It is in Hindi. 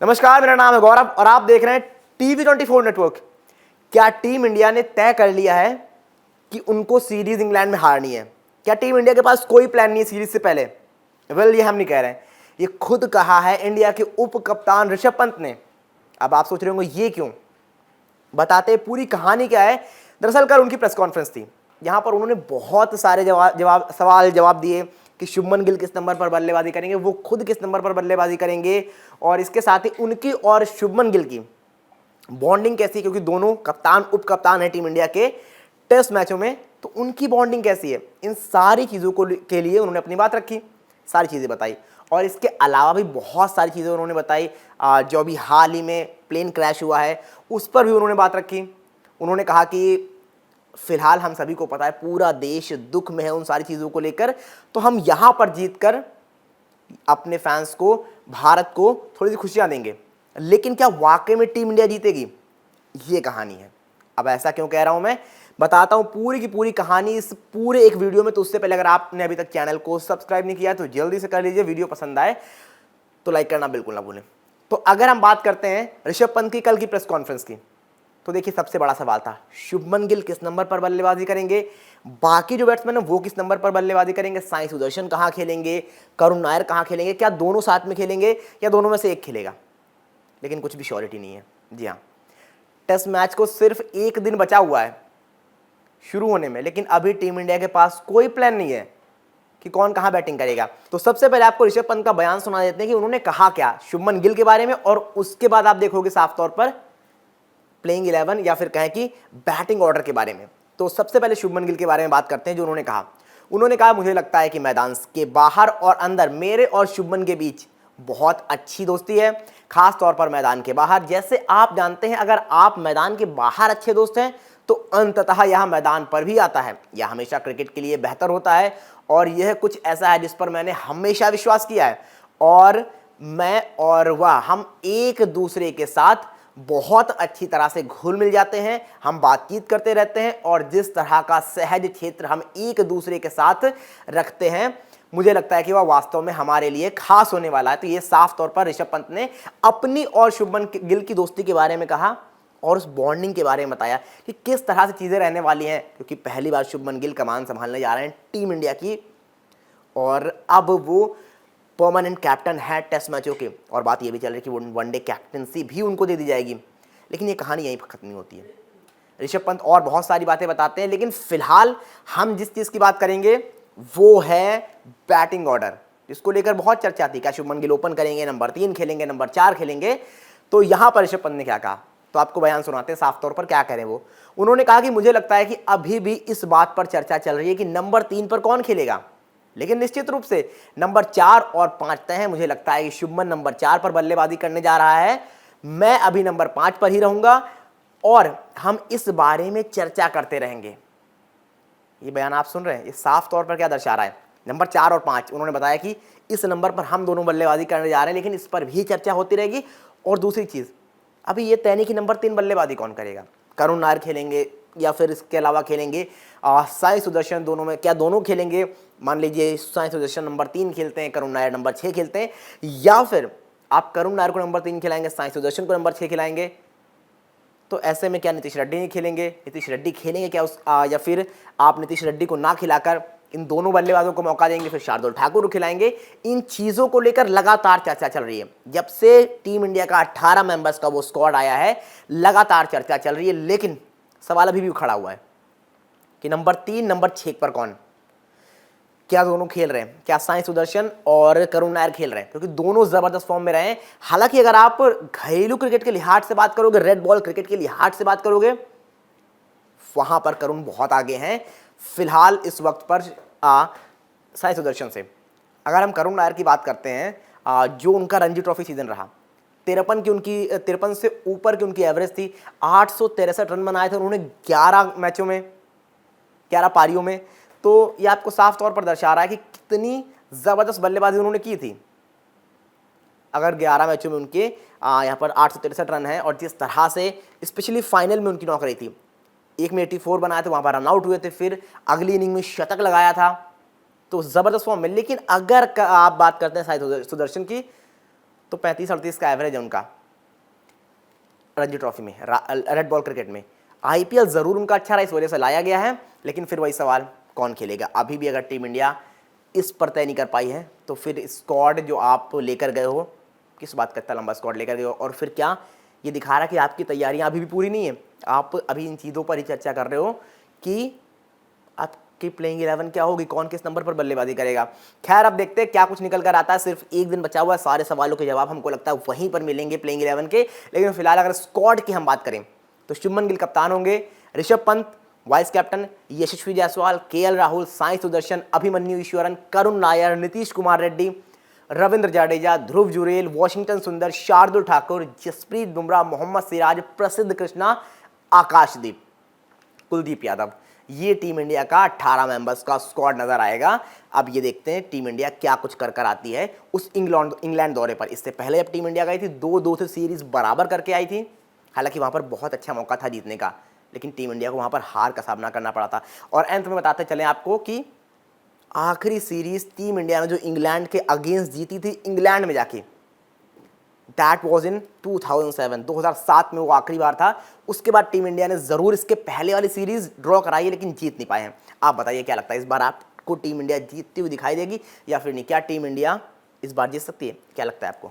नमस्कार, मेरा नाम है गौरव और आप देख रहे हैं TV24 नेटवर्क। क्या टीम इंडिया ने तय कर लिया है कि उनको सीरीज इंग्लैंड में हारनी है? क्या टीम इंडिया के पास कोई प्लान नहीं है सीरीज से पहले? ये हम नहीं कह रहे हैं, ये खुद कहा है इंडिया के उप कप्तान ऋषभ पंत ने। अब आप सोच रहे होंगे ये क्यों, बताते पूरी कहानी क्या है। दरअसल कल उनकी प्रेस कॉन्फ्रेंस थी, यहां पर उन्होंने बहुत सारे सवाल जवाब दिए कि शुभमन गिल किस नंबर पर बल्लेबाजी करेंगे, वो खुद किस नंबर पर बल्लेबाजी करेंगे, और इसके साथ ही उनकी और शुभमन गिल की बॉन्डिंग कैसी है, क्योंकि दोनों कप्तान उप कप्तान है टीम इंडिया के टेस्ट मैचों में, तो उनकी बॉन्डिंग कैसी है। इन सारी चीज़ों के लिए उन्होंने अपनी बात रखी, सारी चीज़ें बताई। और इसके अलावा भी बहुत सारी चीज़ें उन्होंने बताई। जो अभी हाल ही में प्लेन क्रैश हुआ है उस पर भी उन्होंने बात रखी। उन्होंने कहा कि फिलहाल हम सभी को पता है पूरा देश दुख में है उन सारी चीज़ों को लेकर, तो हम यहाँ पर जीतकर अपने फैंस को, भारत को थोड़ी सी खुशियाँ देंगे। लेकिन क्या वाकई में टीम इंडिया जीतेगी, ये कहानी है। अब ऐसा क्यों कह रहा हूँ, मैं बताता हूँ पूरी की पूरी कहानी इस पूरे एक वीडियो में। तो उससे पहले अगर आपने अभी तक चैनल को सब्सक्राइब नहीं किया तो जल्दी से कर लीजिए। वीडियो पसंद आए तो लाइक करना बिल्कुल ना भूलें। तो अगर हम बात करते हैं ऋषभ पंत की कल की प्रेस कॉन्फ्रेंस की, तो देखिए सबसे बड़ा सवाल था शुभमन गिल किस नंबर पर बल्लेबाजी करेंगे, बाकी जो बैट्समैन है वो किस नंबर पर बल्लेबाजी करेंगे, साई सुदर्शन कहाँ खेलेंगे, करुण नायर कहाँ खेलेंगे, क्या दोनों साथ में खेलेंगे या दोनों में से एक खेलेगा। लेकिन कुछ भी श्योरिटी नहीं है। जी हाँ, टेस्ट मैच को सिर्फ एक दिन बचा हुआ है शुरू होने में, लेकिन अभी टीम इंडिया के पास कोई प्लान नहीं है कि कौन कहां बैटिंग करेगा। तो सबसे पहले आपको ऋषभ पंत का बयान सुना देते हैं कि उन्होंने कहा क्या शुभमन गिल के बारे में, और उसके बाद आप देखोगे साफ तौर पर प्लेइंग 11 या फिर कहें कि बैटिंग ऑर्डर के बारे में। तो सबसे पहले शुभमन गिल के बारे में बात करते हैं। जो उन्होंने कहा मुझे लगता है कि मैदान के बाहर और अंदर मेरे और शुभमन के बीच बहुत अच्छी दोस्ती है, खास तौर पर मैदान के बाहर। जैसे आप जानते हैं, अगर आप मैदान के बाहर अच्छे दोस्त हैं तो अंततः यह मैदान पर भी आता है। यह हमेशा क्रिकेट के लिए बेहतर होता है, और यह कुछ ऐसा है जिस पर मैंने हमेशा विश्वास किया है। और मैं और वह, हम एक दूसरे के साथ बहुत अच्छी तरह से घुल मिल जाते हैं, हम बातचीत करते रहते हैं, और जिस तरह का सहज क्षेत्र हम एक दूसरे के साथ रखते हैं, मुझे लगता है कि वह वास्तव में हमारे लिए खास होने वाला है। तो ये साफ तौर पर ऋषभ पंत ने अपनी और शुभमन गिल की दोस्ती के बारे में कहा, और उस बॉन्डिंग के बारे में बताया कि किस तरह से चीज़ें रहने वाली हैं, क्योंकि पहली बार शुभमन गिल कमान संभालने जा रहे हैं टीम इंडिया की, और अब वो परमानेंट कैप्टन है टेस्ट मैचों के। और बात ये भी चल रही है कि वनडे कैप्टनसी भी उनको दे दी जाएगी। लेकिन ये कहानी यहीं पर खत्म नहीं होती है। ऋषभ पंत और बहुत सारी बातें बताते हैं, लेकिन फिलहाल हम जिस चीज़ की बात करेंगे वो है बैटिंग ऑर्डर, जिसको लेकर बहुत चर्चा थी। क्या शुभमन गिल ओपन करेंगे, नंबर 3 खेलेंगे, नंबर 4 खेलेंगे? तो यहाँ पर ऋषभ पंत ने क्या कहा, तो आपको बयान सुनाते हैं साफ तौर पर क्या करें वो। उन्होंने कहा कि मुझे लगता है कि अभी भी इस बात पर चर्चा चल रही है कि नंबर 3 पर कौन खेलेगा, लेकिन निश्चित रूप से नंबर 4 और 5 तय है। मुझे लगता है कि शुभमन नंबर 4 पर बल्लेबाजी करने जा रहा है, मैं अभी नंबर 5 पर ही रहूंगा, और हम इस बारे में चर्चा करते रहेंगे। ये बयान आप सुन रहे हैं, ये साफ तौर पर क्या दर्शा रहा है। नंबर 4 और 5 उन्होंने बताया कि इस नंबर पर हम दोनों बल्लेबाजी करने जा रहे हैं, लेकिन इस पर भी चर्चा होती रहेगी। और दूसरी चीज़, अभी ये तय नहीं कि नंबर 3 बल्लेबाजी कौन करेगा, करुण नायर खेलेंगे या फिर इसके अलावा खेलेंगे साई सुदर्शन, दोनों में क्या दोनों खेलेंगे। मान लीजिए साई सुदर्शन नंबर 3 खेलते हैं, करुण नायर नंबर 6 खेलते हैं, या फिर आप करुण नायर को नंबर 3 खिलाएंगे, साई सुदर्शन को नंबर 6 खिलाएंगे। तो ऐसे में क्या नीतीश रेड्डी नहीं खेलेंगे? नीतीश रेड्डी खेलेंगे क्या या फिर आप नीतीश रेड्डी को ना खिलाकर इन दोनों बल्लेबाजों को मौका देंगे, फिर शार्दुल ठाकुर को खिलाएंगे? इन चीज़ों को लेकर लगातार चर्चा चल रही है। जब से टीम इंडिया का 18 मेंबर्स का वो स्क्वाड आया है, लगातार चर्चा चल रही है। लेकिन सवाल अभी भी खड़ा हुआ है कि नंबर 3 नंबर 6 पर कौन, क्या दोनों खेल रहे हैं? क्या साई सुदर्शन और करुण नायर खेल रहे हैं? क्योंकि दोनों जबरदस्त फॉर्म में रहे हैं। हालांकि अगर आप घरेलू क्रिकेट के लिहाज से बात करोगे, रेड बॉल क्रिकेट के लिहाज से बात करोगे, वहां पर करुण बहुत आगे हैं फिलहाल इस वक्त पर साई सुदर्शन से। अगर हम करुण नायर की बात करते हैं, जो उनका रणजी ट्रॉफी सीजन रहा, 53 से ऊपर की उनकी एवरेज थी, 863 रन बनाए थे उन्होंने 11 मैचों में, 11 पारियों में। तो ये आपको साफ तौर पर दर्शा रहा है कि कितनी ज़बरदस्त बल्लेबाजी उन्होंने की थी। अगर 11 मैचों में उनके यहाँ पर 863 रन हैं, और जिस तरह से स्पेशली फाइनल में उनकी नौकरी थी, एक में 84 बनाए थे, वहाँ पर रन आउट हुए थे, फिर अगली इनिंग में शतक लगाया था, तो ज़बरदस्त फॉर्म में। लेकिन अगर आप बात करते हैं साई सुदर्शन की, तो 35-38 का एवरेज है उनका रणजी ट्रॉफी में, रेड बॉल क्रिकेट में। आईपीएल जरूर उनका अच्छा रहा, इस वजह से लाया गया है, लेकिन फिर वही सवाल कौन खेलेगा। अभी भी अगर टीम इंडिया इस पर तय नहीं कर पाई है तो फिर स्क्वाड जो आप लेकर गए हो, किस बात का इतना लंबा स्क्वाड लेकर गए हो, और फिर क्या ये दिखा रहा है कि आपकी तैयारियां अभी भी पूरी नहीं है। आप अभी इन चीज़ों पर ही चर्चा कर रहे हो कि आपकी प्लेइंग 11 क्या होगी, कौन किस नंबर पर बल्लेबाजी करेगा। खैर अब देखते हैं क्या कुछ निकल कर आता है। सिर्फ एक दिन बचा हुआ है, सारे सवालों के जवाब हमको लगता है वहीं पर मिलेंगे प्लेइंग 11 के। लेकिन फिलहाल अगर स्क्वाड की हम बात करें तो शुभमन गिल कप्तान होंगे, ऋषभ पंत वाइस कैप्टन, यशस्वी जायसवाल, केएल राहुल, साई सुदर्शन, अभिमन्यु ईश्वरन, करुण नायर, नीतीश कुमार रेड्डी, रविंद्र जडेजा, ध्रुव जुरेल, वॉशिंगटन सुंदर, शार्दुल ठाकुर, जसप्रीत बुमराह, मोहम्मद सिराज, प्रसिद्ध कृष्णा, आकाशदीप, कुलदीप यादव। ये टीम इंडिया का 18 मेंबर्स का स्क्वाड नजर आएगा। अब ये देखते हैं टीम इंडिया क्या कुछ कर आती है उस इंग्लैंड दौरे पर। इससे पहले अब टीम इंडिया गई थी 2-2 से सीरीज बराबर करके आई थी, हालांकि वहां पर बहुत अच्छा मौका था जीतने का, लेकिन टीम इंडिया को वहां पर हार का सामना करना पड़ा था। और अंत में बताते चलें आपको कि आखिरी सीरीज टीम इंडिया ने जो इंग्लैंड के अगेंस्ट जीती थी इंग्लैंड में जाके, दैट वॉज इन 2007 में वो आखिरी बार था। उसके बाद टीम इंडिया ने जरूर इसके पहले वाली सीरीज ड्रॉ कराई है, लेकिन जीत नहीं पाए हैं। आप बताइए क्या लगता है, इस बार आपको टीम इंडिया जीतती हुई दिखाई देगी या फिर नहीं? क्या टीम इंडिया इस बार जीत सकती है, क्या लगता है आपको?